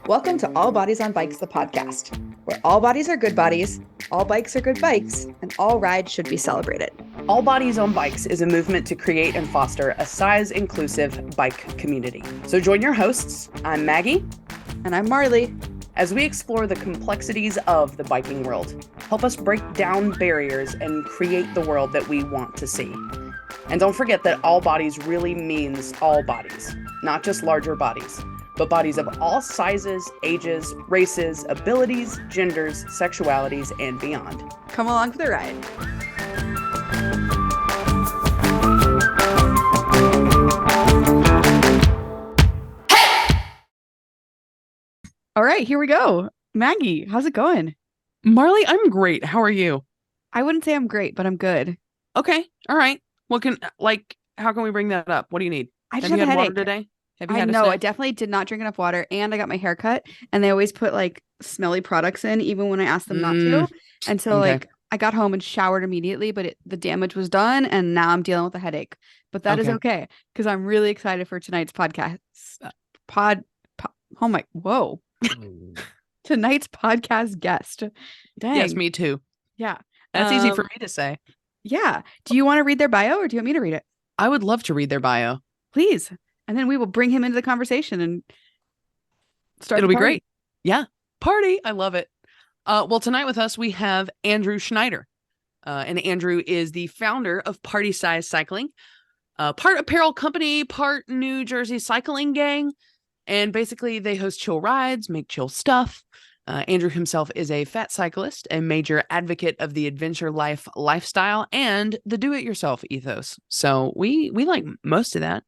Welcome to All Bodies on Bikes, the podcast, where all bodies are good bodies, all bikes are good bikes, and all rides should be celebrated. All Bodies on Bikes is a movement to create and foster a size-inclusive bike community. So join your hosts, I'm Maggie. And I'm Marley. As we explore the complexities of the biking world, help us break down barriers and create the world that we want to see. And don't forget that all bodies really means all bodies, not just larger bodies, but bodies of all sizes, ages, races, abilities, genders, sexualities, and beyond. Come along for the ride. All right, here we go. Maggie, how's it going? Marley, I'm great. How are you? I wouldn't say I'm great, but I'm good. Okay. All right. How can we bring that up? What do you need? I just Have you have a had headache water today? Have you I had a know. I snack? definitely did not drink enough water, and I got my hair cut, and they always put like smelly products in, even when I asked them not to. And so, okay. like, I got home and showered immediately, but the damage was done, and now I'm dealing with a headache. But that is okay because I'm really excited for tonight's podcast. Oh my, whoa! Tonight's podcast guest. Dang. Yes, me too. Yeah, That's easy for me to say. Yeah. Do you want to read their bio, or do you want me to read it? I would love to read their bio. Please. And then we will bring him into the conversation and start. It'll be great. Yeah. Party. I love it. Well, tonight with us, we have Andrew Schneider. And Andrew is the founder of Party Size Cycling, part apparel company, part New Jersey cycling gang. And basically they host chill rides, make chill stuff. Andrew himself is a fat cyclist, a major advocate of the adventure lifestyle and the do-it-yourself ethos. So we like most of that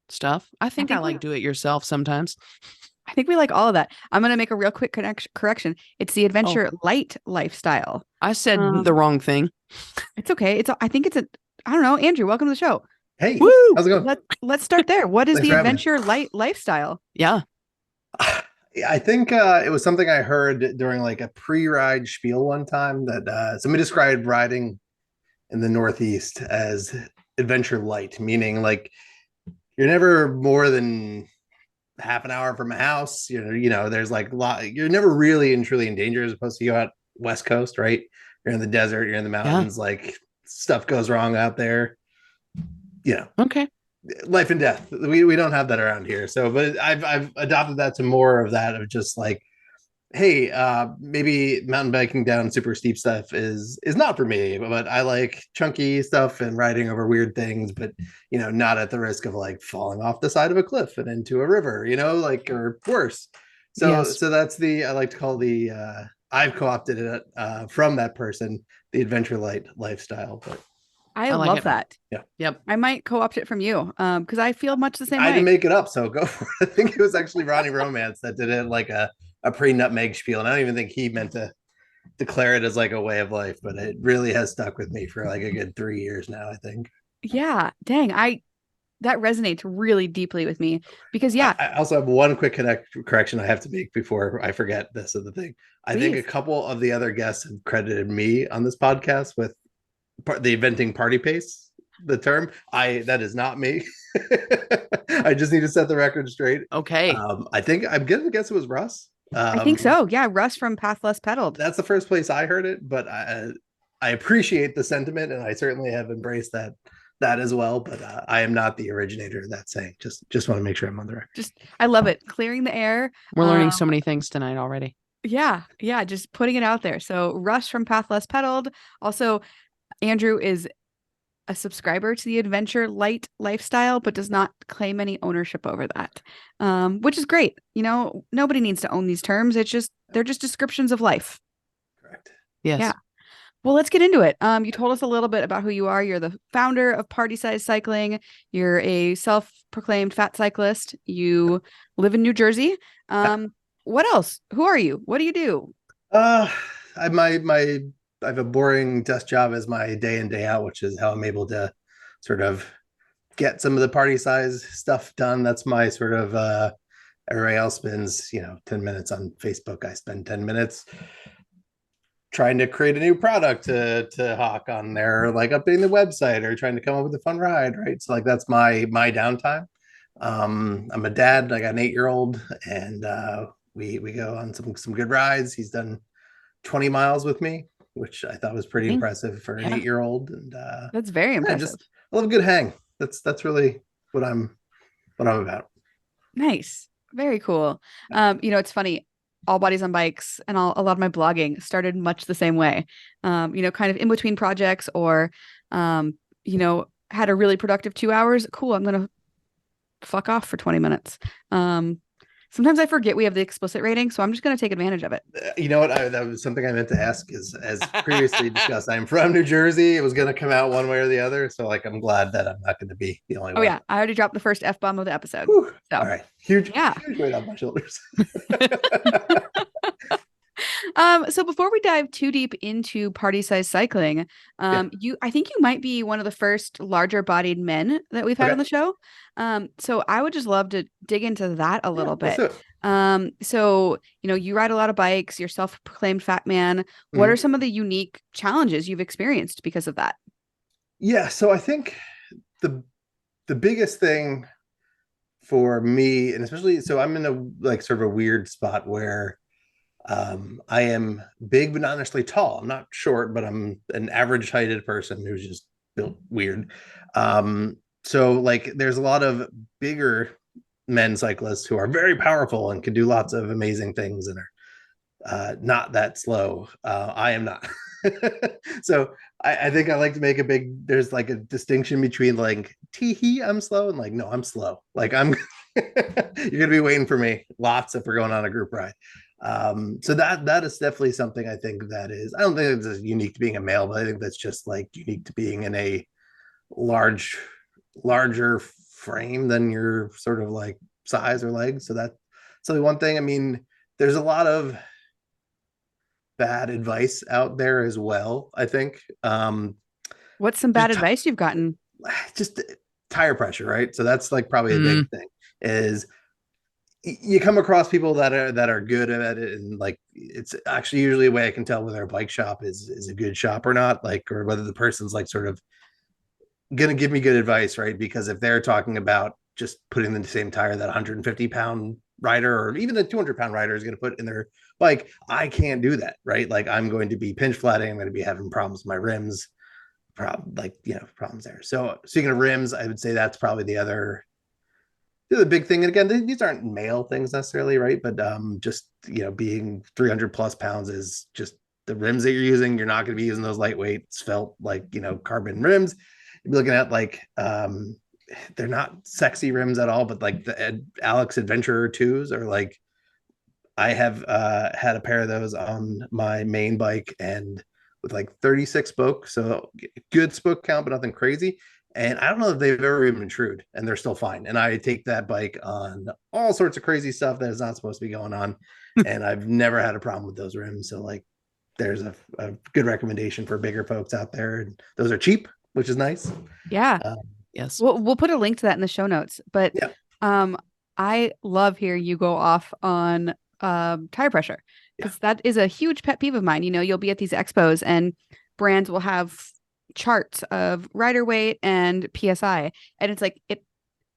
stuff. I think I like do-it-yourself sometimes. I think we like all of that. I'm going to make a real quick correction. It's the Adventure Lite lifestyle. I said the wrong thing. It's okay. I don't know. Andrew, welcome to the show. Hey, Woo! how's it going? Let's start there. What is Thanks the for having me. Adventure Lite lifestyle? Yeah. I think it was something I heard during like a pre-ride spiel one time that somebody described riding in the Northeast as adventure light, meaning like you're never more than half an hour from a house. There's like you're never really and truly in danger as opposed to you out West Coast, right? You're in the desert, you're in the mountains, like stuff goes wrong out there. Okay. Life and death. We don't have that around here. So, but I've adopted that to more of that of just like, hey, maybe mountain biking down super steep stuff is not for me, but I like chunky stuff and riding over weird things, but not at the risk of like falling off the side of a cliff and into a river, or worse. So that's I like to call I've co-opted it from that person, the Adventure Lite lifestyle. But I like love it. that. Yeah. Yep. I might co-opt it from you because I feel much the same I way. didn't make it up, so go for it. I think it was actually Ronnie Romance that did it like a pre-nutmeg spiel, and I don't even think he meant to declare it as like a way of life, but it really has stuck with me for like a good 3 years now, I think. Yeah, dang, that resonates really deeply with me because I also have one quick correction I have to make before I forget this other thing. I think a couple of the other guests have credited me on this podcast with the inventing party pace, the term. That is not me. I just need to set the record straight. Okay. I think I'm gonna guess it was Russ. I think so. Yeah, Russ from Path Less Pedaled. That's the first place I heard it, but I appreciate the sentiment, and I certainly have embraced that as well. But I am not the originator of that saying. Just want to make sure I'm on the record. I love it. Clearing the air. We're learning so many things tonight already. Yeah, just putting it out there. So Russ from Path Less Pedaled. Also, Andrew is a subscriber to the Adventure Lite lifestyle, but does not claim any ownership over that, which is great. Nobody needs to own these terms. They're just descriptions of life. Correct. Yes. Yeah. Well, let's get into it. You told us a little bit about who you are. You're the founder of Party Size Cycling. You're a self-proclaimed fat cyclist. You live in New Jersey. What else? Who are you? What do you do? I have a boring desk job as my day in, day out, which is how I'm able to sort of get some of the party size stuff done. That's my sort of everybody else spends 10 minutes on Facebook. I spend 10 minutes trying to create a new product to hawk on there, like updating the website or trying to come up with a fun ride, right? So like that's my downtime. I'm a dad. I got an 8-year-old, and we go on some good rides. He's done 20 miles with me, which I thought was pretty Dang. impressive for an Yeah. 8-year-old. And That's very yeah, impressive. just I love a good hang. That's really what I'm about. Nice. Very cool. It's funny. All bodies on bikes and a lot of my blogging started much the same way. Kind of in between projects or, had a really productive 2 hours. Cool. I'm going to fuck off for 20 minutes. Sometimes I forget we have the explicit rating, so I'm just going to take advantage of it. You know what? That was something I meant to ask. Is as previously discussed, I'm from New Jersey. It was going to come out one way or the other, so like I'm glad that I'm not going to be the only Oh one. yeah, I already dropped the first F-bomb of the episode. Whew. So all right, huge yeah. weight on my shoulders. So before we dive too deep into party size cycling, Yeah. I think you might be one of the first larger bodied men that we've had Okay. on the show. So I would just love to dig into that a little Let's bit. do it. So you ride a lot of bikes, you're self-proclaimed fat man. What Mhm. are some of the unique challenges you've experienced because of that? Yeah, so I think the the biggest thing for me, and especially so I'm in a like sort of a weird spot where I am big but not necessarily tall. I'm not short, but I'm an average heighted person who's just built weird. So like there's a lot of bigger men cyclists who are very powerful and can do lots of amazing things and are not that slow. I am not. So I think I like to make there's like a distinction between like tee I'm slow and like no I'm slow, like I'm you're gonna be waiting for me lots if we're going on a group ride. So that is definitely something I think that is, I don't think it's unique to being a male, but I think that's just like unique to being in a large larger frame than your sort of like size or legs. So that's only one thing. I mean, there's a lot of bad advice out there as well, I think. What's some bad Just advice you've gotten? just tire pressure, right? So that's like probably a Mm. big thing is you come across people that are good at it, and like it's actually usually a way I can tell whether a bike shop is a good shop or not, like, or whether the person's like sort of gonna give me good advice, right? Because if they're talking about just putting in the same tire that 150-pound rider or even the 200-pound rider is going to put in their bike, I can't do that, right? Like I'm going to be pinch flatting, I'm going to be having problems with my rims, problems there. So speaking of rims, I would say that's probably the big thing. And again, these aren't male things necessarily, right? But just being 300 plus pounds is just the rims that you're using. You're not going to be using those lightweight felt like carbon rims. You're looking at like they're not sexy rims at all, but like the Alex Adventure 2s are like, I have had a pair of those on my main bike and with like 36 spokes, so good spoke count, but nothing crazy. And I don't know if they've ever even intrude, and they're still fine. And I take that bike on all sorts of crazy stuff that is not supposed to be going on, and I've never had a problem with those rims. So like, there's a good recommendation for bigger folks out there, and those are cheap, which is nice. Yeah. Yes. We'll put a link to that in the show notes. But Yeah. I love hearing you go off on tire pressure because that is a huge pet peeve of mine. You'll be at these expos and brands will have charts of rider weight and PSI, and it's like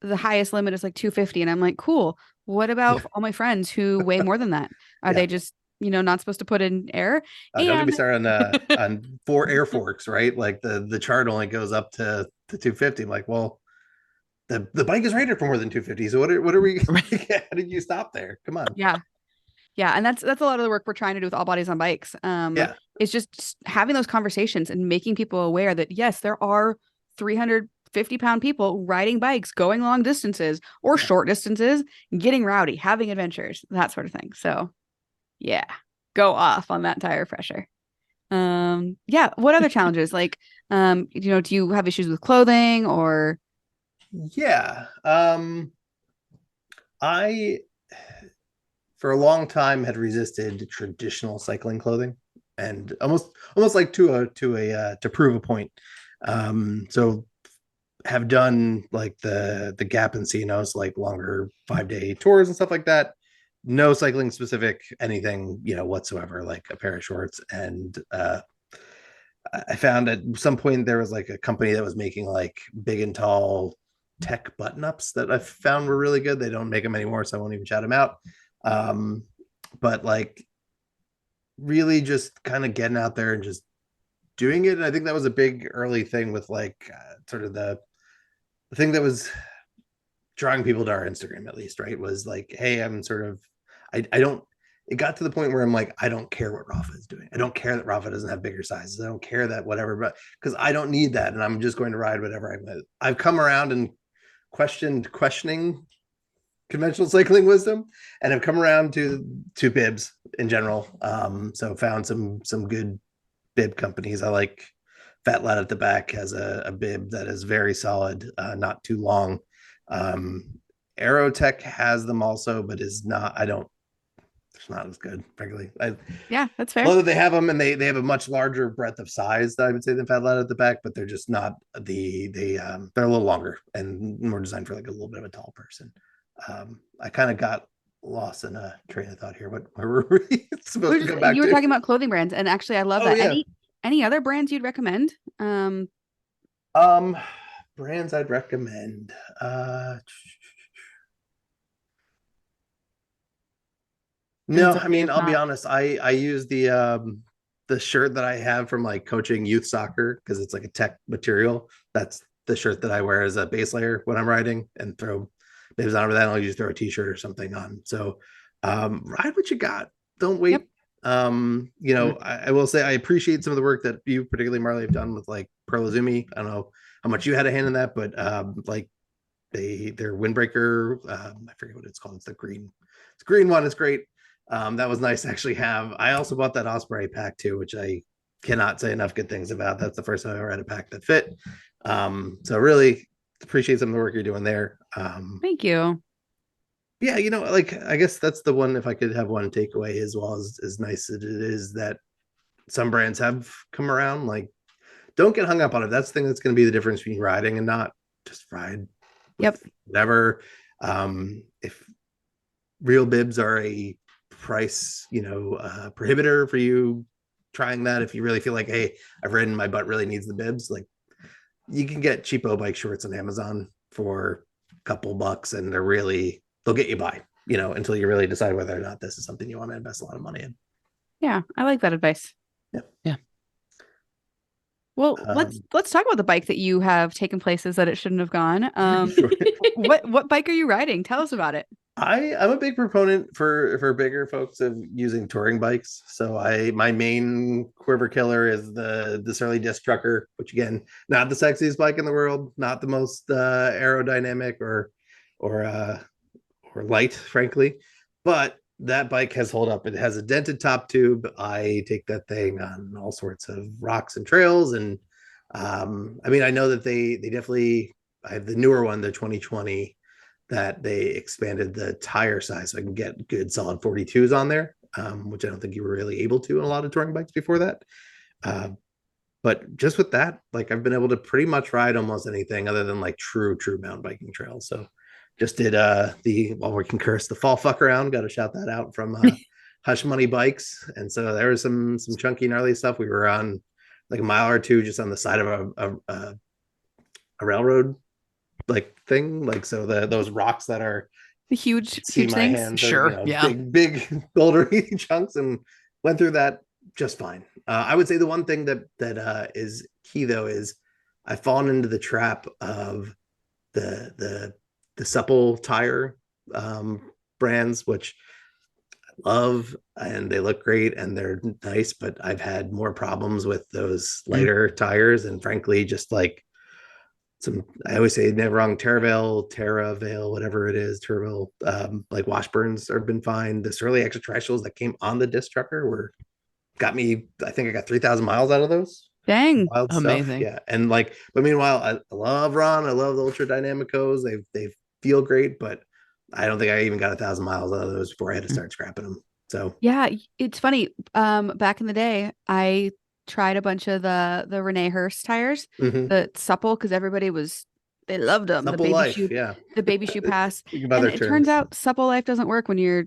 the highest limit is like 250, and I'm like, cool. What about all my friends who weigh more than that? Are they just not supposed to put in air? Don't get me And started on 4 air forks, right? Like the chart only goes up to 250. I'm like, well, the bike is rated for more than 250. So what are we? How did you stop there? Come on. yeah, and that's a lot of the work we're trying to do with All Bodies on Bikes. Yeah. It's just having those conversations and making people aware that yes, there are 350-pound people riding bikes, going long distances or short distances, getting rowdy, having adventures, that sort of thing. So yeah, go off on that tire pressure. What other challenges? Like, do you have issues with clothing or? Yeah. I for a long time had resisted traditional cycling clothing, and almost like to prove a point. So have done like the Gap and CNOs, like longer 5-day tours and stuff like that. No cycling specific anything whatsoever, like a pair of shorts. And I found at some point there was like a company that was making like big and tall tech button ups that I found were really good. They don't make them anymore, so I won't even shout them out. But like really just kind of getting out there and just doing it. And I think that was a big early thing with like sort of the thing that was drawing people to our Instagram, at least, right? Was like, hey, I'm sort of, I don't, it got to the point where I'm like, I don't care what Rafa is doing. I don't care that Rafa doesn't have bigger sizes. I don't care that whatever, but because I don't need that. And I'm just going to ride whatever I want. I've come around and questioning conventional cycling wisdom, and have come around to bibs in general. So found some good bib companies. I like Fat Lad at the Back has a bib that is very solid, not too long. Aerotech has them also, but is not. I don't. It's not as good, frankly. Yeah, that's fair. Well, they have them, and they have a much larger breadth of size, I would say, than Fat Lad at the Back, but they're just not they're a little longer and more designed for like a little bit of a tall person. I kind of got lost in a train of thought here. What were we supposed to come back You were to? talking about clothing brands, and actually, I love that. Yeah. Any other brands you'd recommend? Brands I'd recommend. No, I mean, I'll be honest. I use the shirt that I have from like coaching youth soccer because it's like a tech material. That's the shirt that I wear as a base layer when I'm riding, and throw bibs on over that. I'll usually throw a t-shirt or something on. So ride what you got. Don't wait. Yep. I will say I appreciate some of the work that you, particularly Marley, have done with like Pro Azumi. I don't know how much you had a hand in that, but like their windbreaker, I forget what it's called. It's the green one. It's great. That was nice to actually have. I also bought that Osprey pack too, which I cannot say enough good things about. That's the first time I ever had a pack that fit. So really appreciate some of the work you're doing there. Thank you. Yeah, like I guess that's the one. If I could have one takeaway, as well as nice as it is that some brands have come around, like don't get hung up on it. That's the thing that's going to be the difference between riding and not. Just ride. Yep. Whatever. If real bibs are a price, prohibitor for you trying that, if you really feel like, hey, I've ridden, my butt really needs the bibs, like you can get cheapo bike shorts on Amazon for a couple bucks, and they'll get you by, until you really decide whether or not this is something you want to invest a lot of money in. Yeah, I like that advice. Yeah. Well, let's talk about the bike that you have taken places that it shouldn't have gone. Sure. What bike are you riding? Tell us about it. I'm a big proponent for bigger folks of using touring bikes. So my main quiver killer is the Surly Disc Trucker, which again, not the sexiest bike in the world, not the most aerodynamic or light, frankly, but that bike has hold up. It has a dented top tube. I take that thing on all sorts of rocks and trails, and I mean, I know that they definitely. I have the newer one, the 2020. That they expanded the tire size so I can get good solid 42s on there, which I don't think you were really able to in a lot of touring bikes before that. But just with that, like I've been able to pretty much ride almost anything other than like true mountain biking trails. So just did while we can curse, the fall fuck around. Got to shout that out from Hush Money Bikes. And so there was some chunky gnarly stuff. We were on like a mile or two just on the side of a railroad like thing, like so those rocks that are the huge things. Hands sure, are, yeah, big bouldery chunks, and went through that just fine. I would say the one thing that is key though is I've fallen into the trap of the supple tire brands, which I love, and they look great and they're nice, but I've had more problems with those lighter tires, and frankly just like I always say never wrong, Terravale, whatever it is, Terravale, like Washburns have been fine. The Surly Extra Tricycles that came on the disc trucker got me, I think I got 3,000 miles out of those. Dang. Wild amazing stuff. Yeah. And like, but meanwhile, I love Ron. I love the Ultra Dynamicos. They feel great, but I don't think I even got 1,000 miles out of those before I had to start scrapping them. So yeah, it's funny. Back in the day, I tried a bunch of the Renee Hurst tires, the supple, because they loved them. Supple Life, the baby shoe pass. And it terms. turns out Supple Life doesn't work when you're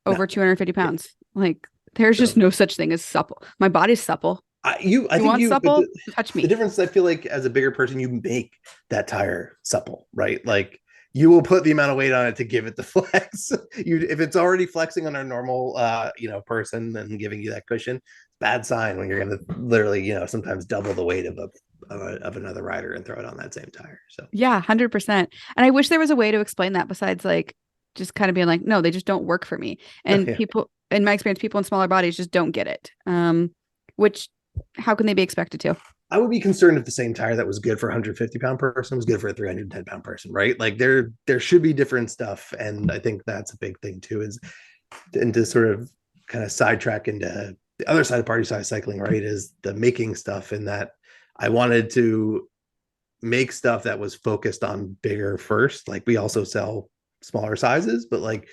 over 250 pounds. Like there's just no such thing as supple. My body's supple. I You think want you, but supple? Touch the me. difference, I feel like as a bigger person, you make that tire supple, right? Like you will put the amount of weight on it to give it the flex. If it's already flexing on a normal, person and giving you that cushion, bad sign when you're going to literally, sometimes double the weight of another rider and throw it on that same tire. So Yeah, 100%. And I wish there was a way to explain that besides like just kind of being like, no, they just don't work for me. And yeah, people, in my experience, people in smaller bodies just don't get it. Which how can they be expected to? I would be concerned if the same tire that was good for a 150-pound person was good for a 310-pound person, right? Like there should be different stuff, and I think that's a big thing too. Is and to sort of kind of sidetrack into the other side of party size cycling, right? Is the making stuff, in that I wanted to make stuff that was focused on bigger first. Like we also sell smaller sizes, but like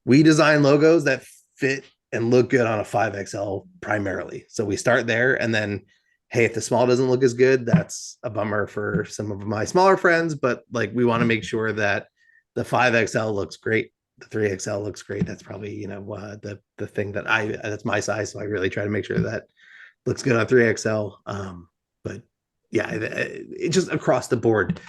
we design logos that fit and look good on a 5XL primarily. So we start there, and then hey, if the small doesn't look as good, that's a bummer for some of my smaller friends, but like we want to make sure that the 5XL looks great, the 3XL looks great. That's probably, the thing that that's my size, so I really try to make sure that looks good on 3XL. But yeah, it just across the board,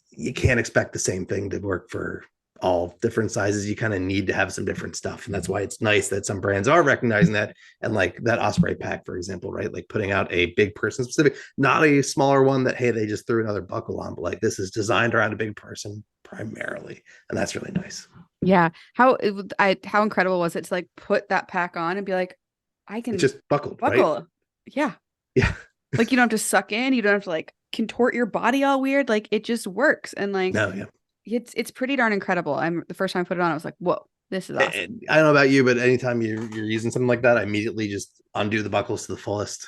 you can't expect the same thing to work for all different sizes. You kind of need to have some different stuff, and that's why it's nice that some brands are recognizing that. And like that Osprey pack, for example, right? Like putting out a big person specific, not a smaller one that hey, they just threw another buckle on, but like this is designed around a big person primarily, and that's really nice. Yeah. How incredible was it to like put that pack on and be like, I It's can just buckled, right? buckle. Yeah. Yeah. Like you don't have to suck in, you don't have to like contort your body all weird. Like it just works. And like No, yeah. it's pretty darn incredible. I'm the first time I put it on, I was like, whoa, this is awesome. And I don't know about you, but anytime you're using something like that, I immediately just undo the buckles to the fullest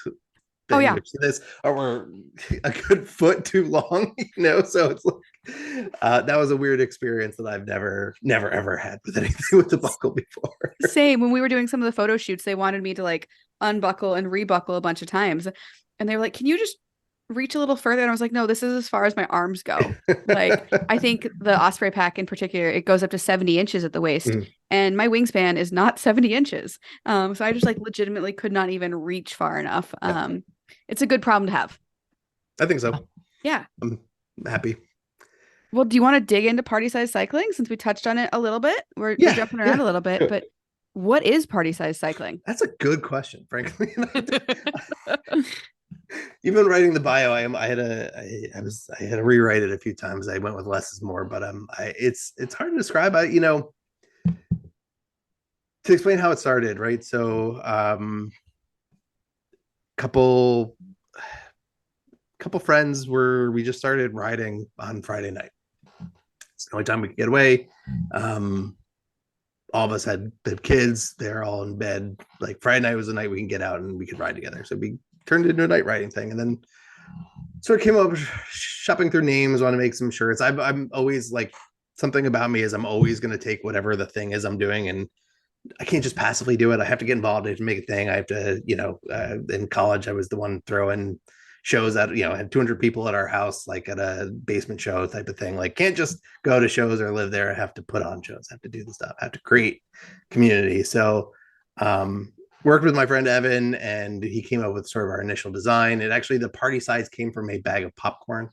Oh thing, yeah. which this or we're a good foot too long, So it's like that was a weird experience that I've never ever had with anything with the buckle before. Same. When we were doing some of the photo shoots, they wanted me to like unbuckle and rebuckle a bunch of times. And they were like, can you just reach a little further? And I was like, no, this is as far as my arms go. Like, I think the Osprey pack in particular, it goes up to 70 inches at the waist. Mm, And my wingspan is not 70 inches. So I just like legitimately could not even reach far enough. yeah, It's a good problem to have. I think so. Yeah. I'm happy. Well, do you want to dig into party size cycling since we touched on it a little bit? We're Yeah, jumping around yeah. a little bit, but what is party size cycling? That's a good question, frankly. Even writing the bio, I had to rewrite it a few times. I went with less is more, but it's hard to describe. To explain how it started, right? So, couple couple friends we just started riding on Friday night. It's the only time we could get away. All of us had kids. They're all in bed. Like Friday night was the night we can get out and we could ride together. So we turned it into a night riding thing, and then sort of came up shopping through names, want to make some shirts. I'm always like, something about me is I'm always going to take whatever the thing is I'm doing, and I can't just passively do it. I have to get involved. I have to make a thing. I have to, in college, I was the one throwing shows that, I had 200 people at our house, like at a basement show type of thing. Like, can't just go to shows or live there. I have to put on shows. I have to do the stuff. I have to create community. So, worked with my friend Evan, and he came up with sort of our initial design. It actually, the party size came from a bag of popcorn.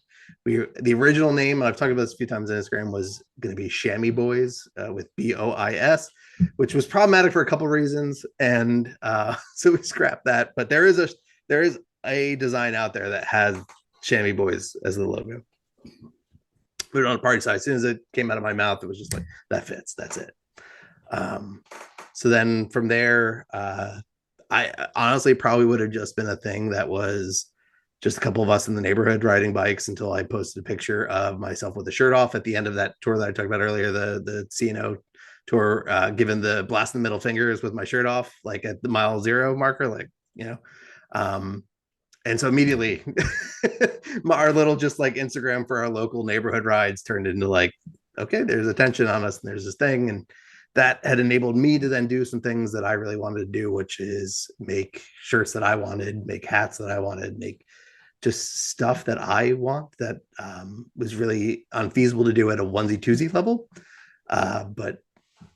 The original name, I've talked about this a few times on Instagram, was going to be Chamois Boys, with BOIS, which was problematic for a couple of reasons, and so we scrapped that. But there is a design out there that has Chamois Boys as the logo. Put it on a party size. As soon as it came out of my mouth, it was just like, that fits. That's it. So then from there, I honestly probably would have just been a thing that was just a couple of us in the neighborhood riding bikes, until I posted a picture of myself with the shirt off at the end of that tour that I talked about earlier, the CNO tour, giving the blast in the middle fingers with my shirt off, like at the mile zero marker, and so immediately our little just like Instagram for our local neighborhood rides turned into like, okay, there's attention on us and there's this thing. And that had enabled me to then do some things that I really wanted to do, which is make shirts that I wanted, make hats that I wanted, make just stuff that I want, that was really unfeasible to do at a onesie twosie level. But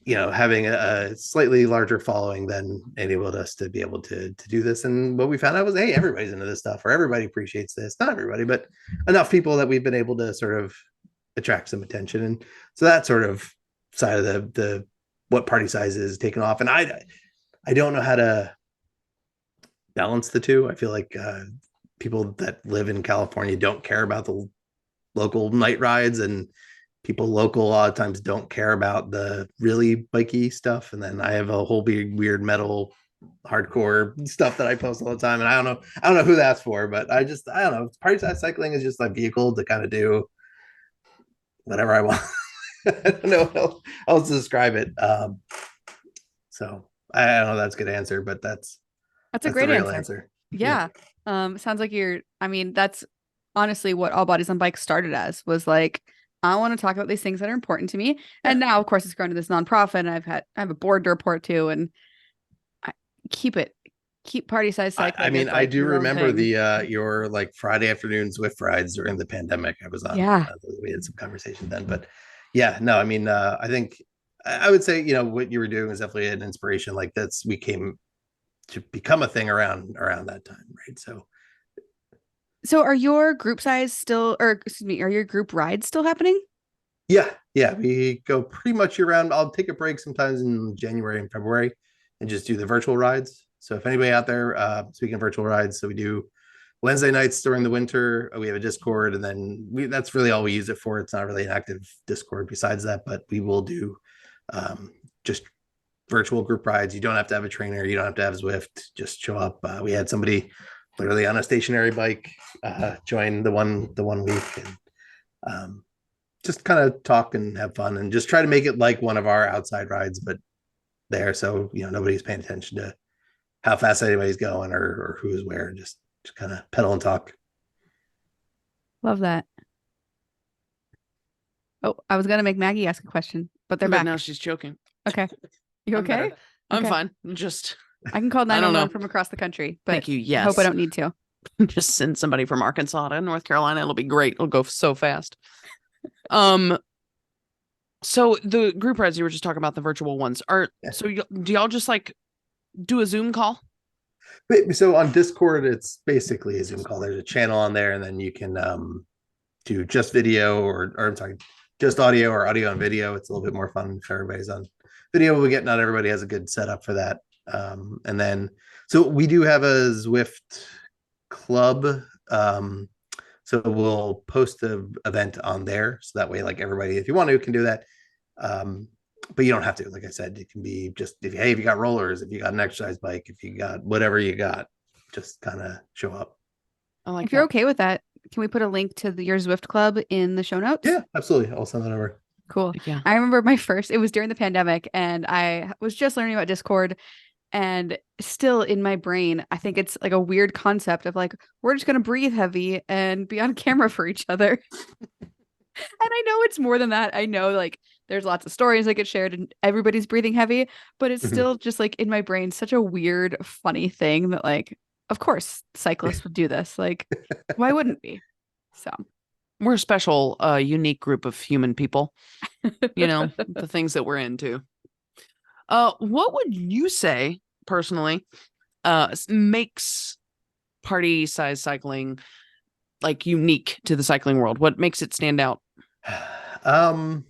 having a slightly larger following than enabled us to be able to do this. And what we found out was, hey, everybody's into this stuff, or everybody appreciates this. Not everybody, but enough people that we've been able to sort of attract some attention. And so that sort of side of the what party size is taken off. And I don't know how to balance the two. I feel like people that live in California don't care about the local night rides, and people local a lot of times don't care about the really bikey stuff. And then I have a whole weird metal hardcore stuff that I post all the time. And I don't know who that's for, but I don't know. Party size cycling is just a vehicle to kind of do whatever I want. I don't know how else to describe it. So I don't know if that's a good answer, but that's a great the real answer. Yeah. Sounds like that's honestly what All Bodies on Bikes started as, was like, I want to talk about these things that are important to me. And now, of course, it's grown to this nonprofit, and I have a board to report to, and I keep party size cycling. I mean, I do remember your like Friday afternoon Zwift rides during the pandemic. I was on. Yeah. We had some conversation then, but yeah, no, I mean, I think I would say, what you were doing was definitely an inspiration. Like we came to become a thing around that time, right? So are your group size still, or excuse me, are your group rides still happening? Yeah, we go pretty much year round. I'll take a break sometimes in January and February and just do the virtual rides. So if anybody out there, speaking of virtual rides, so we do Wednesday nights during the winter. We have a Discord, and then that's really all we use it for. It's not really an active Discord besides that, but we will do just virtual group rides. You don't have to have a trainer. You don't have to have Zwift. Just show up. We had somebody literally on a stationary bike join the one week, and just kind of talk and have fun, and just try to make it like one of our outside rides, but there. So, nobody's paying attention to how fast anybody's going or who is where. Just kind of pedal and talk. Love that. Oh, I was going to make Maggie ask a question, but they're back. Now she's joking. Okay. You okay? I'm okay. fine. I can call 911 from across the country, but thank you. Yes. I hope I don't need to. Just send somebody from Arkansas to North Carolina. It'll be great. It'll go so fast. So the group rides you were just talking about, the virtual ones so do y'all just like do a Zoom call? So on Discord, it's basically a Zoom call. There's a channel on there, and then you can do just video or I'm sorry, just audio or audio and video. It's a little bit more fun if everybody's on video. Not everybody has a good setup for that. And then, so we do have a Zwift club. So we'll post the event on there. So that way, like, everybody, if you want to, can do that. But you don't have to. Like I said, it can be just, if you got rollers, if you got an exercise bike, if you got whatever you got, just kind of show up. If you're okay with that, can we put a link to your Zwift club in the show notes? Yeah, absolutely. I'll send that over. Cool. Yeah. I remember it was during the pandemic, and I was just learning about Discord, and still in my brain, I think it's like a weird concept of like, we're just going to breathe heavy and be on camera for each other. And I know it's more than that. I know, like, there's lots of stories that get shared and everybody's breathing heavy, but it's still just like in my brain, such a weird, funny thing that, like, of course cyclists would do this. Like, why wouldn't we? So we're a special, unique group of human people, the things that we're into. What would you say personally, makes party size cycling like unique to the cycling world? What makes it stand out? The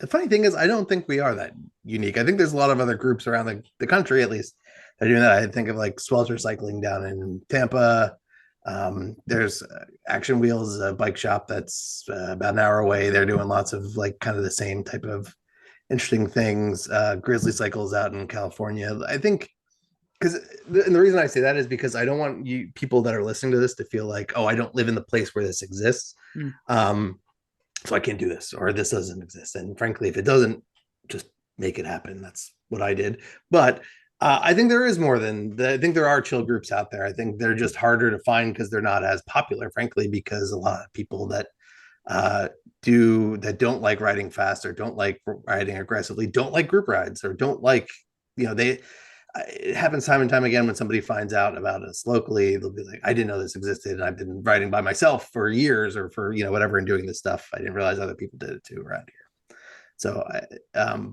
funny thing is, I don't think we are that unique. I think there's a lot of other groups around the country, at least, that are doing that. I think of like Swelter Cycling down in Tampa. There's Action Wheels, a bike shop that's about an hour away. They're doing lots of like kind of the same type of interesting things. Grizzly Cycles out in California. I think, and the reason I say that is because I don't want people that are listening to this to feel like, oh, I don't live in the place where this exists. So I can't do this, or this doesn't exist. And frankly, if it doesn't, just make it happen. That's what I did. But I think there is more than I think there are chill groups out there. I think they're just harder to find because they're not as popular, frankly, because a lot of people that don't like riding fast or don't like riding aggressively, don't like group rides, or don't like, it happens time and time again when somebody finds out about us locally. They'll be like, I didn't know this existed, and I've been riding by myself for years, or for whatever, and doing this stuff. I didn't realize other people did it too around here. So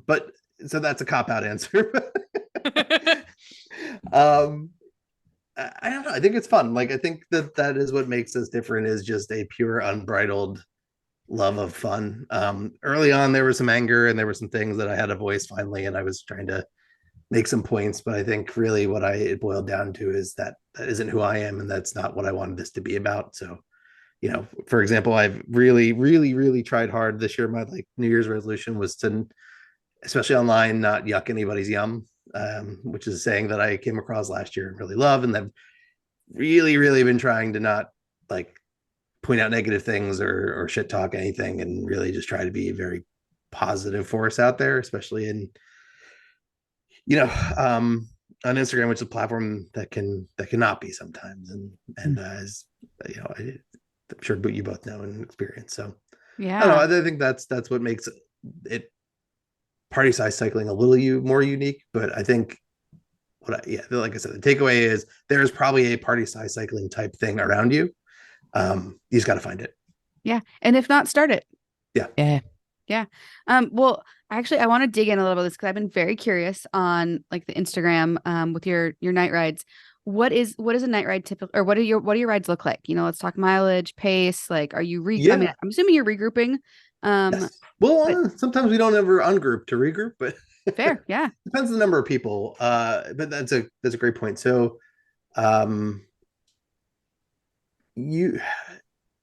but so that's a cop out answer. um I don't know. I think it's fun. Like, I think that is what makes us different, is just a pure unbridled love of fun. Early on, there was some anger, and there were some things that I had a voice finally, and I was trying to make some points. But I think really what it boiled down to is that isn't who I am, and that's not what I wanted this to be about. So, for example, I've really, really, really tried hard this year. My New Year's resolution was to, especially online, not yuck anybody's yum, which is a saying that I came across last year and really love, and I've really, really been trying to not like point out negative things or shit talk anything, and really just try to be a very positive force out there, especially in on Instagram, which is a platform that cannot be sometimes, and as I'm sure you both know and experience. So I don't know. I think that's what makes it party size cycling a little more unique. But I think like I said, the takeaway is there's probably a party size cycling type thing around you. You just got to find it. Yeah. And if not, start it. Yeah. Yeah. Well, actually, I want to dig in a little bit of this, because I've been very curious on like the Instagram with your night rides. What is a night ride typical, or what do your rides look like? Let's talk mileage, pace. Like, are you I mean, I'm assuming you're regrouping. Yes. Well, sometimes we don't ever ungroup to regroup, but fair. Yeah. Depends on the number of people. But that's a great point. So,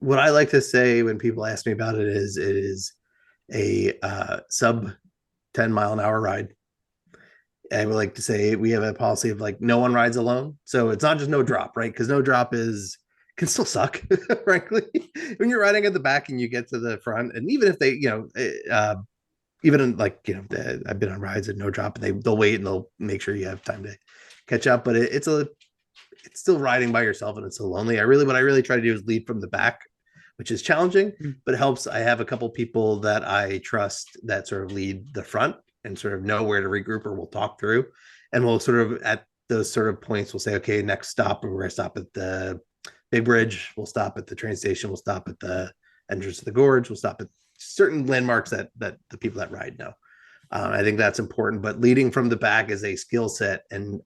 what I like to say when people ask me about it is a sub 10-mile-an-hour ride. I would like to say we have a policy of like no one rides alone. So it's not just no drop, right? Because no drop can still suck, frankly. When you're riding at the back and you get to the front, and even if they, even in I've been on rides at no drop, and they'll wait and they'll make sure you have time to catch up. But it's still riding by yourself, and it's so lonely. What I really try to do is lead from the back, which is challenging, but it helps. I have a couple people that I trust that sort of lead the front and sort of know where to regroup, or we'll talk through, and we'll sort of at those sort of points, we'll say, okay, next stop, we're going to stop at the Big Bridge. We'll stop at the train station. We'll stop at the entrance to the gorge. We'll stop at certain landmarks that the people that ride know. I think that's important, but leading from the back is a skill set. And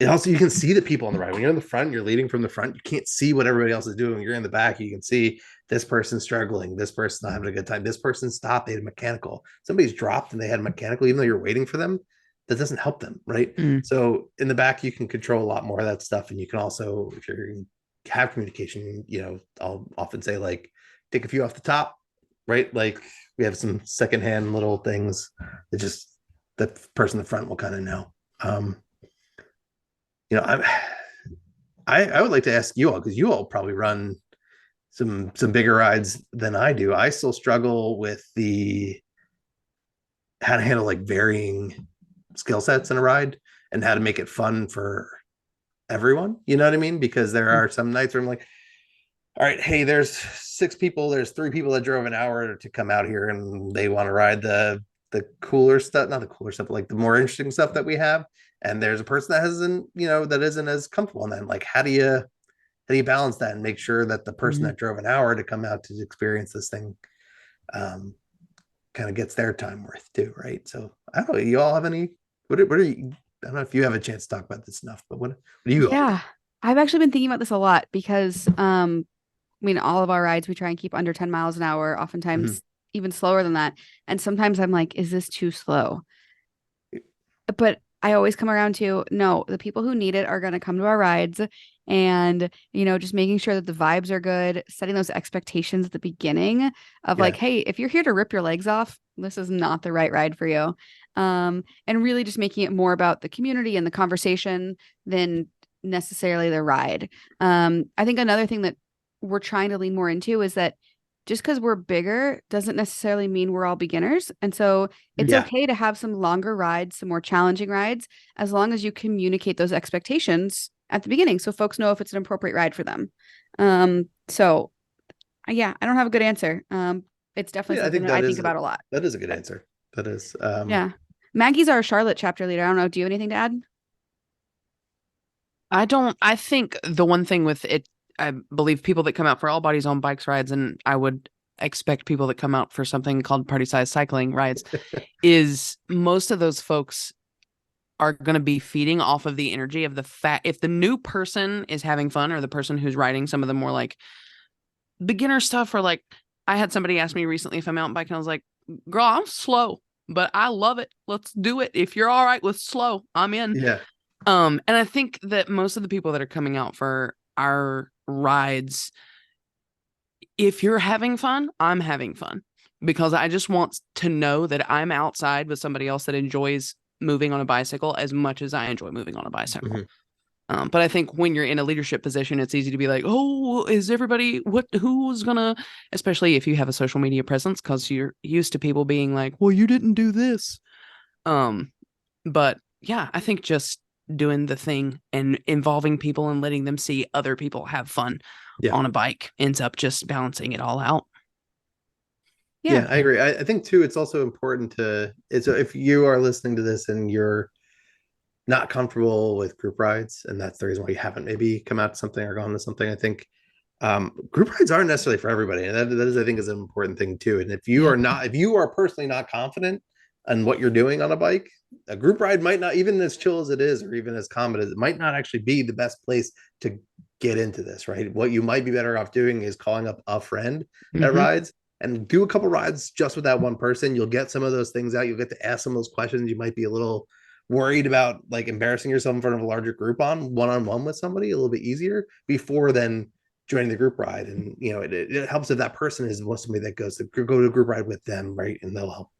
it also, you can see the people on the ride. When you're in the front, you're leading from the front, you can't see what everybody else is doing. When you're in the back, you can see this person struggling, this person not having a good time, this person stopped, they had a mechanical, somebody's dropped and they had a mechanical, even though you're waiting for them. That doesn't help them, right? So in the back, you can control a lot more of that stuff. And you can also, if you have communication, I'll often say, like, take a few off the top, right? Like, we have some secondhand little things that just the person in the front will kind of know. I would like to ask you all, because you all probably run some bigger rides than I do. I still struggle with how to handle like varying skill sets in a ride, and how to make it fun for everyone. You know what I mean? Because there are some nights where I'm like, all right, hey, there's 6 people, there's 3 people that drove an hour to come out here, and they want to ride the cooler stuff, not the cooler stuff, but like the more interesting stuff that we have. And there's a person that isn't as comfortable in that. Like, how do you balance that and make sure that the person that drove an hour to come out to experience this thing kind of gets their time worth too, right? So I don't know, you all have any, what are you, I don't know if you have a chance to talk about this enough, but what do you all do? I've actually been thinking about this a lot, because I mean, all of our rides we try and keep under 10 miles an hour, oftentimes even slower than that. And sometimes I'm like, is this too slow? But I always come around to, no, the people who need it are going to come to our rides, and, just making sure that the vibes are good, setting those expectations at the beginning of like, hey, if you're here to rip your legs off, this is not the right ride for you. And really just making it more about the community and the conversation than necessarily the ride. I think another thing that we're trying to lean more into is that just because we're bigger doesn't necessarily mean we're all beginners. And so it's okay to have some longer rides, some more challenging rides, as long as you communicate those expectations at the beginning, so folks know if it's an appropriate ride for them. So I don't have a good answer. It's definitely something that I think about a lot. That is a good answer. That is, yeah. Maggie's our Charlotte chapter leader. I don't know. Do you have anything to add? I think the one thing with it, I believe people that come out for all bodies on bikes rides, and I would expect people that come out for something called party size cycling rides, is most of those folks are going to be feeding off of the energy of the fact if the new person is having fun, or the person who's riding some of the more like beginner stuff, or like I had somebody ask me recently if I'm mountain biking. I was like, girl, I'm slow, but I love it. Let's do it. If you're all right with slow, I'm in. Yeah. And I think that most of the people that are coming out for our rides, if you're having fun, I'm having fun, because I just want to know that I'm outside with somebody else that enjoys moving on a bicycle as much as I enjoy moving on a bicycle. Mm-hmm. But I think when you're in a leadership position, it's easy to be like, oh, is everybody, who's gonna, especially if you have a social media presence, because you're used to people being like, well, you didn't do this. But yeah, I think just doing the thing and involving people and letting them see other people have fun on a bike ends up just balancing it all out. Yeah, I agree. I think too, it's also important to, if you are listening to this and you're not comfortable with group rides, and that's the reason why you haven't maybe come out to something or gone to something, I think group rides aren't necessarily for everybody. And that is, I think, is an important thing too. And if you are personally not confident in what you're doing on a bike, a group ride might not, even as chill as it is, or even as calm as it might not actually be the best place to get into this, right? What you might be better off doing is calling up a friend that rides and do a couple rides just with that one person. You'll get some of those things out. You'll get to ask some of those questions. You might be a little worried about like embarrassing yourself in front of a larger group on one-on-one with somebody, a little bit easier before then joining the group ride. And it helps if that person is somebody that go to a group ride with them, right? And they'll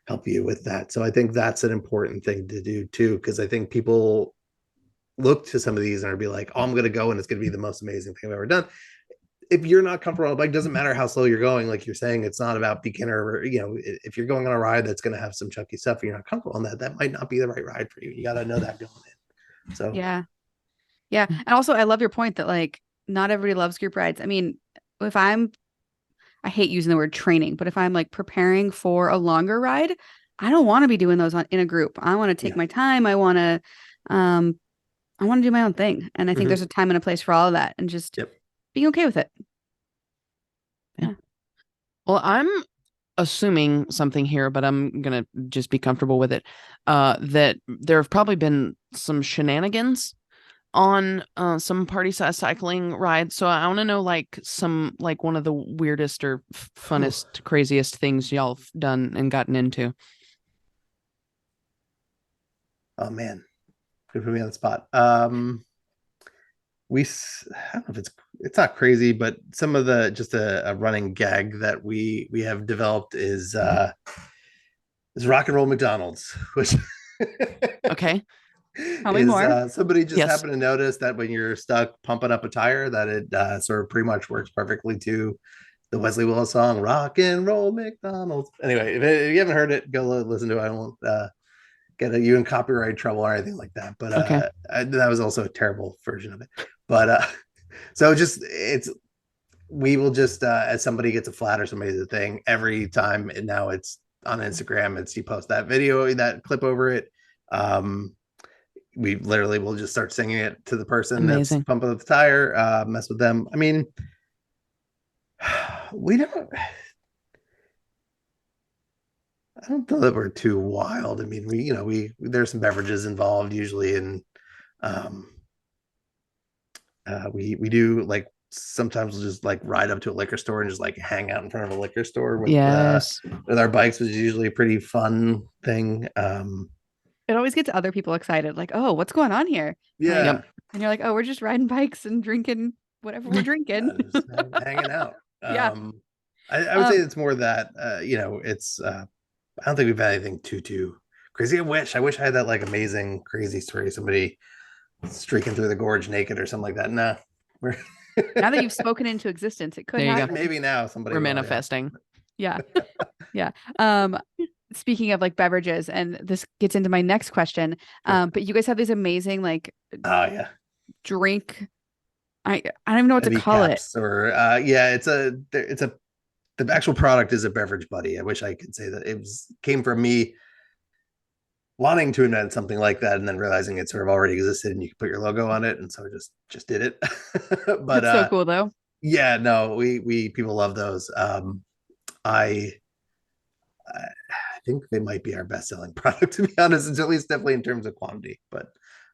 help you with that. So I think that's an important thing to do too, because I think people look to some of these and are be like, oh, I'm going to go and it's going to be the most amazing thing I've ever done. If you're not comfortable on a bike, doesn't matter how slow you're going. Like you're saying, it's not about beginner. If you're going on a ride that's going to have some chunky stuff, and you're not comfortable on that might not be the right ride for you. You got to know that going in. So yeah. And also, I love your point that like not everybody loves group rides. I mean, I hate using the word training, but if I'm like preparing for a longer ride, I don't want to be doing those in a group. I want to take my time. I want to do my own thing, and I think there's a time and a place for all of that, and just being okay with it. Yeah. Well, I'm assuming something here, but I'm going to just be comfortable with it. That there have probably been some shenanigans on some party size cycling rides. So I want to know like one of the weirdest or funnest, craziest things y'all have done and gotten into. Oh man, put me on the spot. I don't know if it's not crazy, but some of the just a running gag that we have developed is rock and roll McDonald's, which okay. Tell me more. Somebody just happened to notice that when you're stuck pumping up a tire, that it sort of pretty much works perfectly to the Wesley Willis song "Rock and Roll McDonald's." Anyway, if you haven't heard it, go listen to it. I won't get you in copyright trouble or anything like that. But that was also a terrible version of it. But so we will just as somebody gets a flat or somebody's a thing every time, and now it's on Instagram. You post that video, that clip over it. We literally will just start singing it to the person that's pumping up the tire, mess with them. I mean, I don't know that we're too wild. I mean, there's some beverages involved usually, and we do like sometimes we'll just like ride up to a liquor store and just like hang out in front of a liquor store with our bikes, which is usually a pretty fun thing. It always gets other people excited, like, oh, what's going on here? Yeah. Like, and you're like, oh, we're just riding bikes and drinking whatever we're drinking. Just hanging out. I would say it's more that, it's, I don't think we've had anything too crazy. I wish I had that like amazing, crazy story. Somebody streaking through the gorge naked or something like that. Nah. Now that you've spoken into existence, it could happen. Maybe now we're manifesting. Yeah. Speaking of like beverages, and this gets into my next question, but you guys have these amazing like drink. I don't even know what to call it. Or the actual product is a beverage buddy. I wish I could say that came from me wanting to invent something like that and then realizing it sort of already existed and you could put your logo on it, and so I just did it. But That's so cool though. yeah, no, we people love those. I I think they might be our best selling product, to be honest. It's at least definitely in terms of quantity. But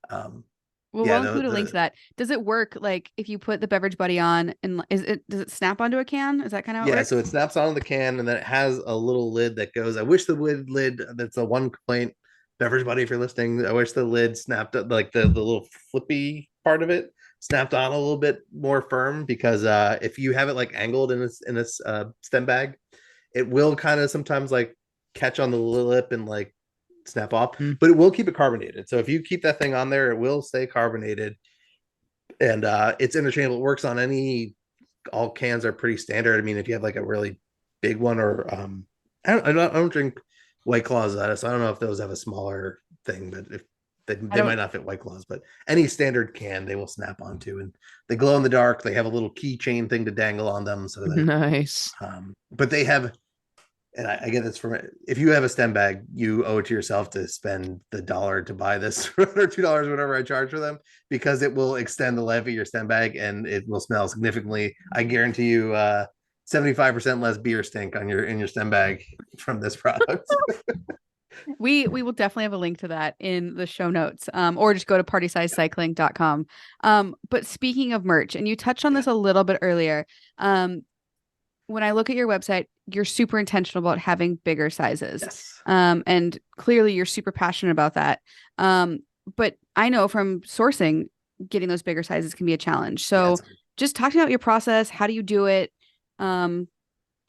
um, Well, yeah, we'll include a link to that. Does it work like if you put the beverage buddy on and does it snap onto a can? Is that kind of how it yeah, works? so it snaps onto the can and then it has a little lid that goes. I wish the lid that's the one complaint, beverage buddy, if you're listening. I wish the lid snapped up, like the little flippy part of it snapped on a little bit more firm, because if you have it like angled in this stem bag, it will kind of sometimes like catch on the lip and like snap off, Mm. but it will keep it carbonated. So if you keep that thing on there, it will stay carbonated, and it's interchangeable. It works on any. All cans are pretty standard. I mean, if you have like a really big one, or I don't drink White Claws out of, so I don't know if those have a smaller thing, but if I they might don't. not fit White Claws, but any standard can they will snap onto, and they glow in the dark. They have a little keychain thing to dangle on them, so that Nice. but they have, and I get this from, if you have a stem bag, you owe it to yourself to spend the dollar to buy this or $2, whatever I charge for them, because it will extend the life of your stem bag and it will smell significantly. I guarantee you 75% less beer stink on your stem bag from this product. We will definitely have a link to that in the show notes, or just go to partysizecycling.com. But speaking of merch, and you touched on this a little bit earlier, when I look at your website, you're super intentional about having bigger sizes. Yes. And clearly you're super passionate about that. But I know from sourcing, getting those bigger sizes can be a challenge. So Yeah, just talking about your process, how do you do it?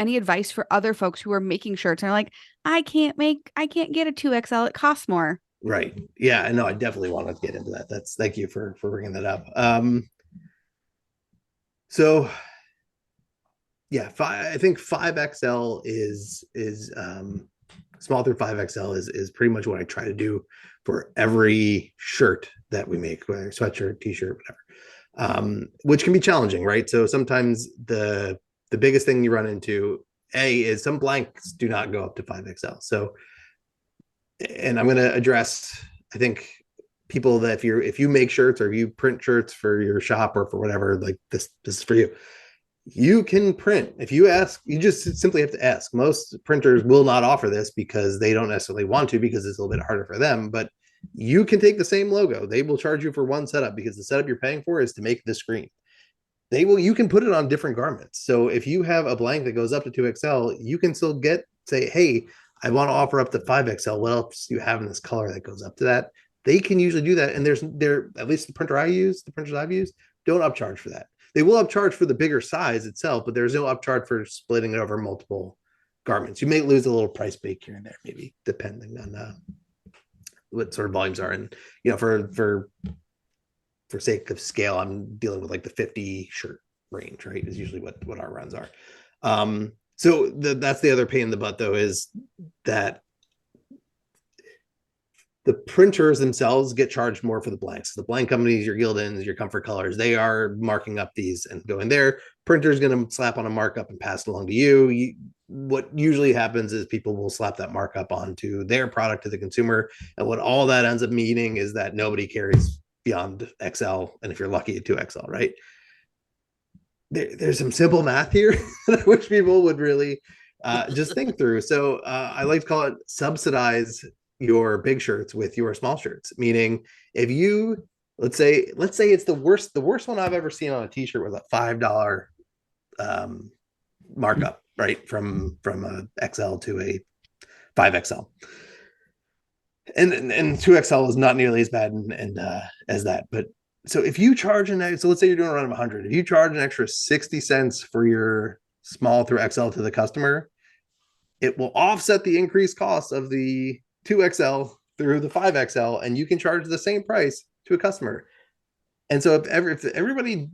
Any advice for other folks who are making shirts and are like, I can't get a 2XL. It costs more. right. Yeah, I know. I definitely want to get into that. Thank you for bringing that up. So yeah, I think 5XL is small through 5XL is pretty much what I try to do for every shirt that we make, whether sweatshirt, t-shirt, whatever. Which can be challenging, right? So sometimes the biggest thing you run into is some blanks do not go up to 5XL. So, and I'm going to address, I think, people that if you make shirts or you print shirts for your shop or for whatever, like this is for you. You can print. If you ask, you just simply have to ask. Most printers will not offer this because they don't necessarily want to, because it's a little bit harder for them, but you can take the same logo. They will charge you for one setup, because the setup you're paying for is to make the screen. You can put it on different garments. So if you have a blank that goes up to 2XL, you can still say, hey, I want to offer up to 5XL. What else do you have in this color that goes up to that? They can usually do that. And at least the printers I've used, don't upcharge for that. They will upcharge for the bigger size itself, but there's no upcharge for splitting it over multiple garments. You may lose a little price break here and there, maybe, depending on what sort of volumes are. And for sake of scale, I'm dealing with like the 50 shirt range, right? Is usually what our runs are. So that's the other pain in the butt, though, is that the printers themselves get charged more for the blanks. The blank companies, your Gildans, your Comfort Colors, they are marking up these and going there. Printer's going to slap on a markup and pass it along to you. What usually happens is people will slap that markup onto their product to the consumer. And what all that ends up meaning is that nobody carries beyond XL. And if you're lucky, a 2XL, right? There's some simple math here that I wish people would really just think through. So I like to call it subsidize your big shirts with your small shirts. Meaning, if you let's say it's the worst one I've ever seen on a t-shirt was a $5 markup, right? From a XL to a 5XL. And 2XL is not nearly as bad as that. But so if you charge so let's say you're doing around 100, if you charge an extra 60 cents for your small through XL to the customer, it will offset the increased cost of the 2XL through the 5XL, and you can charge the same price to a customer. And so if everybody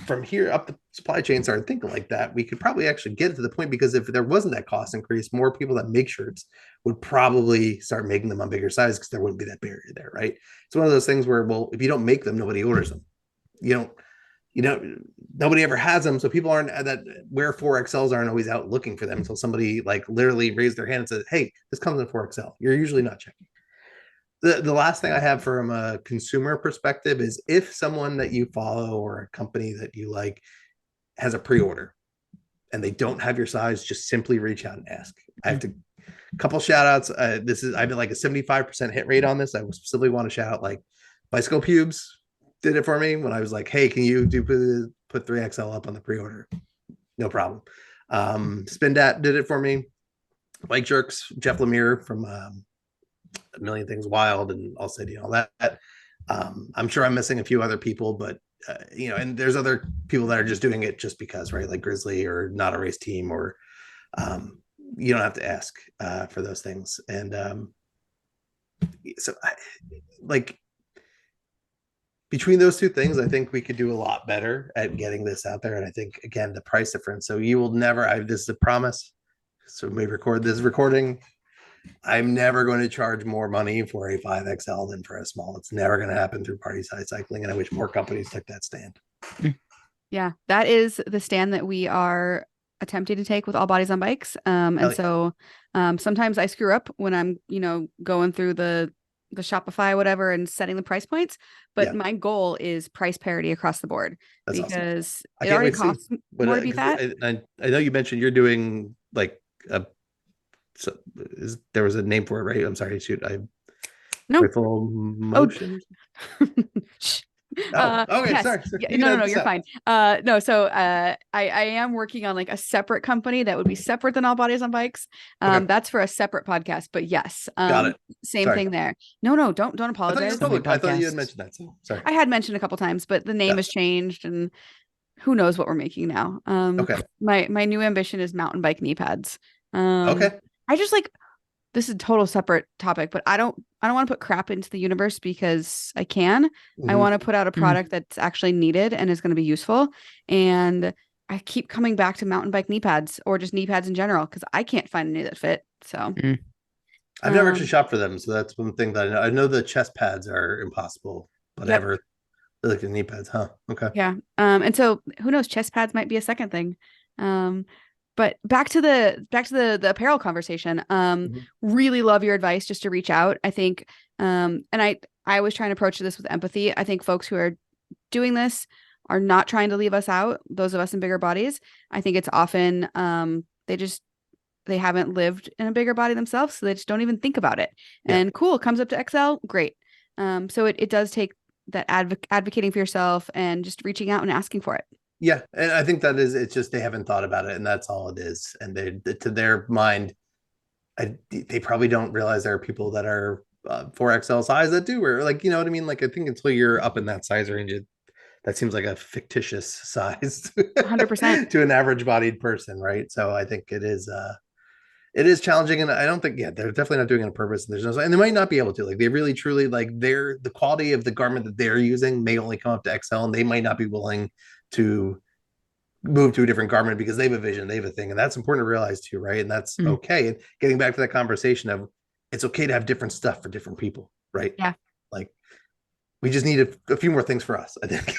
from here up the supply chain started thinking like that, we could probably actually get it to the point, because if there wasn't that cost increase, more people that make shirts would probably start making them on bigger size, because there wouldn't be that barrier there, right? It's one of those things where, well, if you don't make them, nobody orders them. Nobody ever has them, so people aren't that where 4XLs aren't always out looking for them until somebody like literally raised their hand and says, hey, this comes in 4XL. You're usually not checking. The last thing I have from a consumer perspective is if someone that you follow or a company that you like has a pre-order and they don't have your size, just simply reach out and ask. I have to couple shout outs. I've been like a 75% hit rate on this. I specifically want to shout out like Bicycle Pubes did it for me when I was like, hey, can you put 3XL up on the pre-order? No problem. Spindat did it for me. Bike Jerks, Jeff Lemire from A Million Things Wild and All City and all that. I'm sure I'm missing a few other people, but and there's other people that are just doing it just because, right? Like Grizzly or Not a Race Team, or you don't have to ask for those things. And like between those two things, I think we could do a lot better at getting this out there. And I think, again, the price difference. So you will never, this is a promise. So we record this recording. I'm never going to charge more money for a 5XL than for a small. It's never going to happen through Party Size Cycling. And I wish more companies took that stand. Yeah, that is the stand that we are attempting to take with All Bodies on Bikes. So sometimes I screw up when I'm, going through the Shopify, whatever, and setting the price points. But my goal is price parity across the board. That's because awesome. It already costs more to be fat. I know you mentioned you're doing like there was a name for it, right? I'm sorry, shoot. No. Motions. Okay, yes. sorry. No, you're fine. So I am working on like a separate company that would be separate than All Bodies on Bikes. Okay. That's for a separate podcast, but yes. Got it. Same thing there. No, don't apologize. I thought you had mentioned that. So sorry. I had mentioned a couple times, but the name has changed and who knows what we're making now. Okay. My new ambition is mountain bike knee pads. Okay. I just this is a total separate topic, but I don't want to put crap into the universe because I can. Mm-hmm. I want to put out a product that's actually needed and is going to be useful. And I keep coming back to mountain bike knee pads or just knee pads in general because I can't find any that fit. So I've never actually shopped for them. So that's one thing that I know the chest pads are impossible, but ever look at knee pads, huh? Okay. Yeah. And so who knows, chest pads might be a second thing. But back to the apparel conversation. Really love your advice just to reach out. I think, and I was trying to approach this with empathy. I think folks who are doing this are not trying to leave us out. Those of us in bigger bodies. I think it's often they haven't lived in a bigger body themselves, so they just don't even think about it. Yeah. And cool, it comes up to XL, great. So it does take that advocating for yourself and just reaching out and asking for it. Yeah. And I think it's just, they haven't thought about it and that's all it is. And to their mind, they probably don't realize there are people that are 4XL size that do, or like, you know what I mean? Like, I think until you're up in that size range, that seems like a fictitious size 100% to an average bodied person. Right. So I think it is challenging. And I don't think, they're definitely not doing it on purpose. And they might not be able to, like, they really, truly, like, the quality of the garment that they're using may only come up to XL and they might not be willing to move to a different garment because they have a vision, they have a thing. And that's important to realize too, right? And that's okay. And getting back to that conversation of it's okay to have different stuff for different people, right? Yeah. Like, we just need a few more things for us, I think.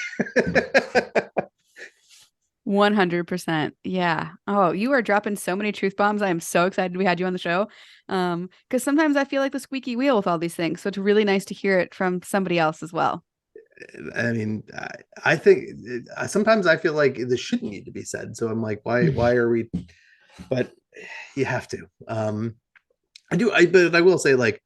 100%. Yeah. Oh, you are dropping so many truth bombs. I am so excited we had you on the show. Because sometimes I feel like the squeaky wheel with all these things. So it's really nice to hear it from somebody else as well. I mean, I think sometimes I feel like this shouldn't need to be said. So I'm like, why are we? But you have to. But I will say, like,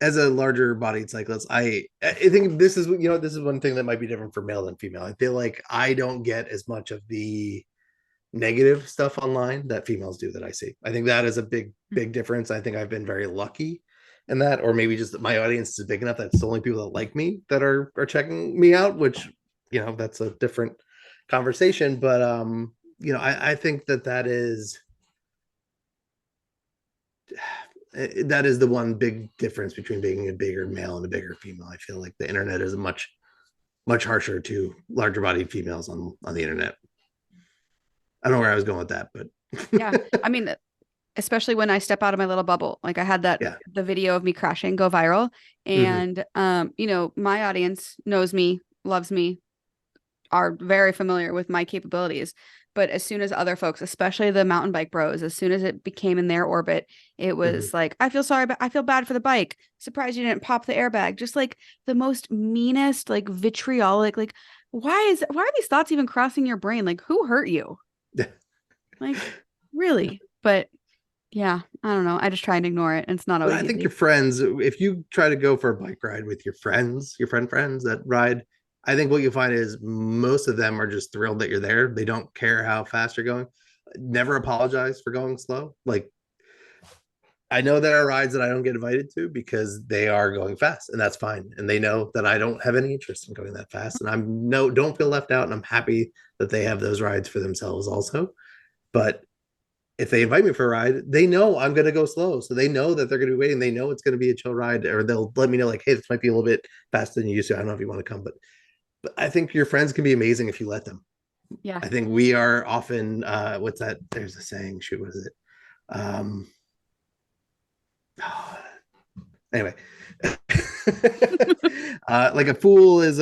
as a larger bodied cyclist, I think this is one thing that might be different for male than female. I feel like I don't get as much of the negative stuff online that females do that I see. I think that is a big difference. I think I've been very lucky in that, or maybe just my audience is big enough that it's the only people that like me that are checking me out, which, that's a different conversation. But I think that is the one big difference between being a bigger male and a bigger female. I feel like the internet is much harsher to larger bodied females on the internet. I don't know where I was going with that, but yeah, I mean, especially when I step out of my little bubble, like I had the video of me crashing go viral, and my audience knows me, loves me, are very familiar with my capabilities. But as soon as other folks, especially the mountain bike bros, as soon as it became in their orbit, it was like, I feel sorry, but I feel bad for the bike. Surprised you didn't pop the airbag. Just like the most meanest, like vitriolic, like, why are these thoughts even crossing your brain? Like, who hurt you? Like, really? But yeah, I don't know. I just try and ignore it. And it's not But always I think easy. your friends, if you try to go for a bike ride with your friends, your friends that ride, I think what you'll find is most of them are just thrilled that you're there. They don't care how fast you're going. Never apologize for going slow. Like, I know there are rides that I don't get invited to because they are going fast, and that's fine. And they know that I don't have any interest in going that fast. And don't feel left out. And I'm happy that they have those rides for themselves also. But if they invite me for a ride, they know I'm going to go slow. So they know that they're going to be waiting. They know it's going to be a chill ride, or they'll let me know, like, hey, this might be a little bit faster than you used to. I don't know if you want to come, but I think your friends can be amazing if you let them. Yeah. I think we are often, what's that? There's a saying, shoot, what is it? Anyway, like a fool is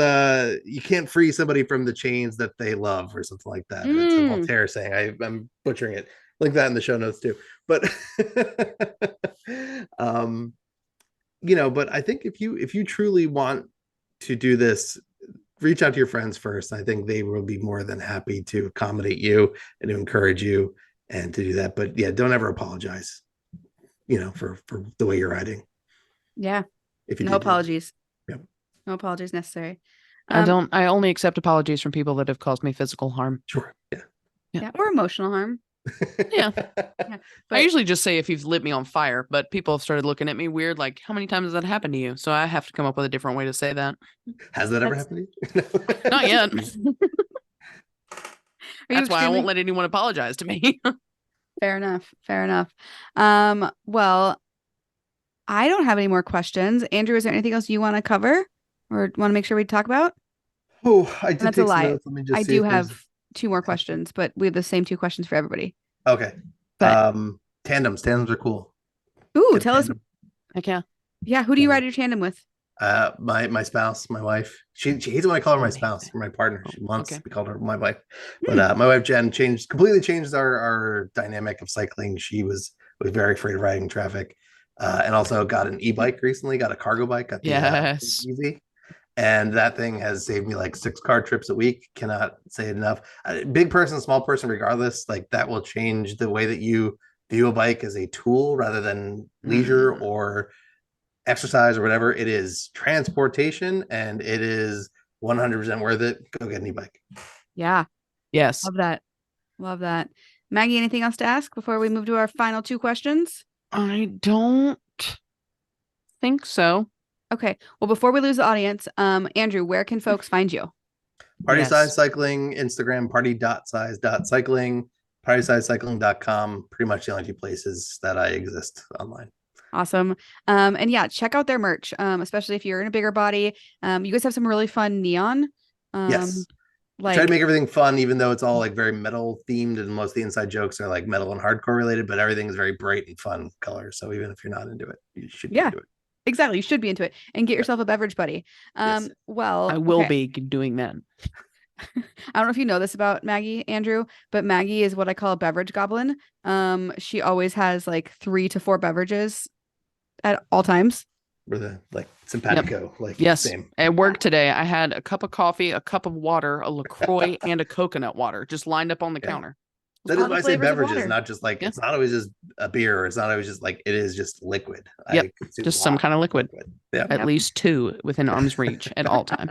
you can't free somebody from the chains that they love or something like that. It's a Voltaire saying. I'm butchering it. Link that in the show notes too. But but I think if you truly want to do this, reach out to your friends first. I think they will be more than happy to accommodate you and to encourage you and to do that. But yeah, don't ever apologize, for the way you're riding. Yeah. If you No apologies. Yep. No apologies necessary. I only accept apologies from people that have caused me physical harm. Sure. Yeah. Or emotional harm. Yeah. But I usually just say if you've lit me on fire, but people have started looking at me weird, like, how many times has that happened to you? So I have to come up with a different way to say that. Has that ever happened to you? Not yet. That's why I won't let anyone apologize to me. Fair enough. Fair enough. Well, I don't have any more questions. Andrew, is there anything else you want to cover or want to make sure we talk about? Oh, I did That's a take some lie. notes. Let me just I see do if there's... have 2 more questions, but we have the same 2 questions for everybody. Okay. But Tandems are cool. ooh, tell us. Heck yeah. Yeah, who do you ride your tandem with? My spouse, my wife. She hates when I call her my spouse or my partner. She wants to be called her my wife. But my wife Jen completely changed our dynamic of cycling. She was very afraid of riding in traffic. And also got an e-bike recently, got a cargo bike, got the Yes. easy. And that thing has saved me like 6 car trips a week. Cannot say it enough. Big person, small person, regardless, like that will change the way that you view a bike as a tool rather than leisure or exercise or whatever. It is transportation, and it is 100% worth it. Go get an e-bike. Yeah. Yes. Love that. Love that. Maggie, anything else to ask before we move to our final 2 questions? I don't think so. Okay. Well, before we lose the audience, Andrew, where can folks find you? Party Size Cycling, Instagram, party.size.cycling, partysizecycling.com. Pretty much the only 2 places that I exist online. Awesome. And yeah, check out their merch, especially if you're in a bigger body. You guys have some really fun neon. Yes. Try to make everything fun, even though it's all like very metal themed, and most of the inside jokes are like metal and hardcore related, but everything is very bright and fun colors. So even if you're not into it, you should be into it. Exactly. You should be into it and get yourself a beverage buddy. Yes. Well, I will be doing that. I don't know if you know this about Maggie, Andrew, but Maggie is what I call a beverage goblin. She always has like 3 to 4 beverages at all times. We're the like simpatico, like yes. Same. At work today, I had a cup of coffee, a cup of water, a LaCroix, and a coconut water just lined up on the counter. That is why I say beverages, not just like it's not always just a beer, or it's not always just like it is just liquid. Yep. Just some kind of liquid. Yeah. At least 2 within arm's reach at all time.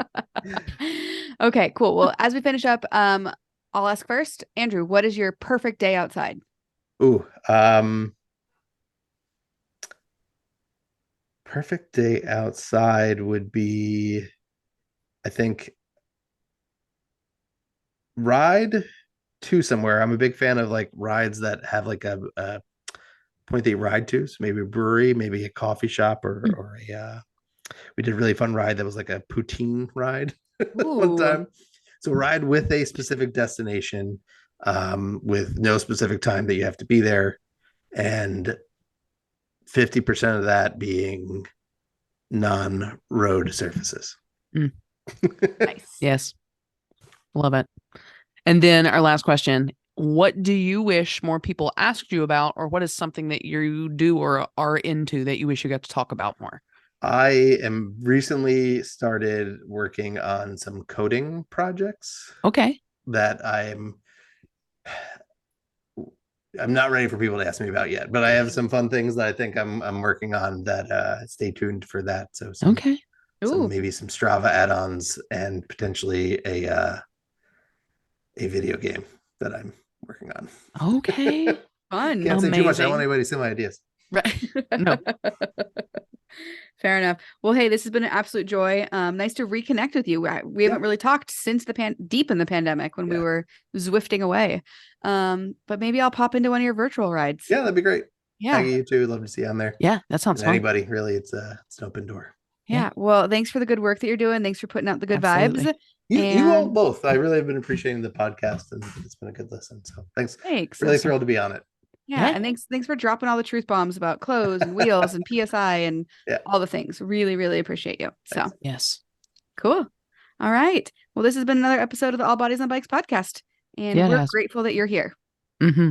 Okay, cool. Well, as we finish up, I'll ask first, Andrew, what is your perfect day outside? Ooh, perfect day outside would be, I think, ride to somewhere. I'm a big fan of like rides that have like a point that you ride to. So maybe a brewery, maybe a coffee shop, or a we did a really fun ride that was like a poutine ride one time. So ride with a specific destination, with no specific time that you have to be there, and 50% of that being non-road surfaces. Nice. Yes. Love it. And then our last question, what do you wish more people asked you about, or what is something that you do or are into that you wish you got to talk about more? I am recently started working on some coding projects Okay. that I'm not ready for people to ask me about yet, but I have some fun things that I think I'm working on that stay tuned for that. So Okay. maybe some Strava add-ons and potentially a video game that I'm working on. Okay. Fun. Can't say too much. I don't Amazing. want anybody to see my ideas. Right. No. Fair enough. Well, hey, this has been an absolute joy. Nice to reconnect with you. We haven't really talked since deep in the pandemic when we were zwifting away. But maybe I'll pop into one of your virtual rides. Yeah, that'd be great. Yeah. Maggie, you too. Love to see you on there. Yeah, that sounds And fun. anybody, really, it's an open door. Yeah. Well, thanks for the good work that you're doing. Thanks for putting out the good Absolutely. vibes. You all both. I really have been appreciating the podcast, and it's been a good listen. So thanks. Really thrilled to be on it. Yeah, and thanks for dropping all the truth bombs about clothes and wheels and PSI and all the things. Really, really appreciate you. So yes. Cool. All right. Well, this has been another episode of the All Bodies on Bikes podcast. And we're grateful that you're here. Mm-hmm.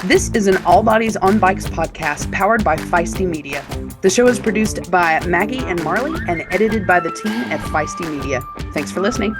This is an All Bodies on Bikes podcast powered by Feisty Media. The show is produced by Maggie and Marley and edited by the team at Feisty Media. Thanks for listening.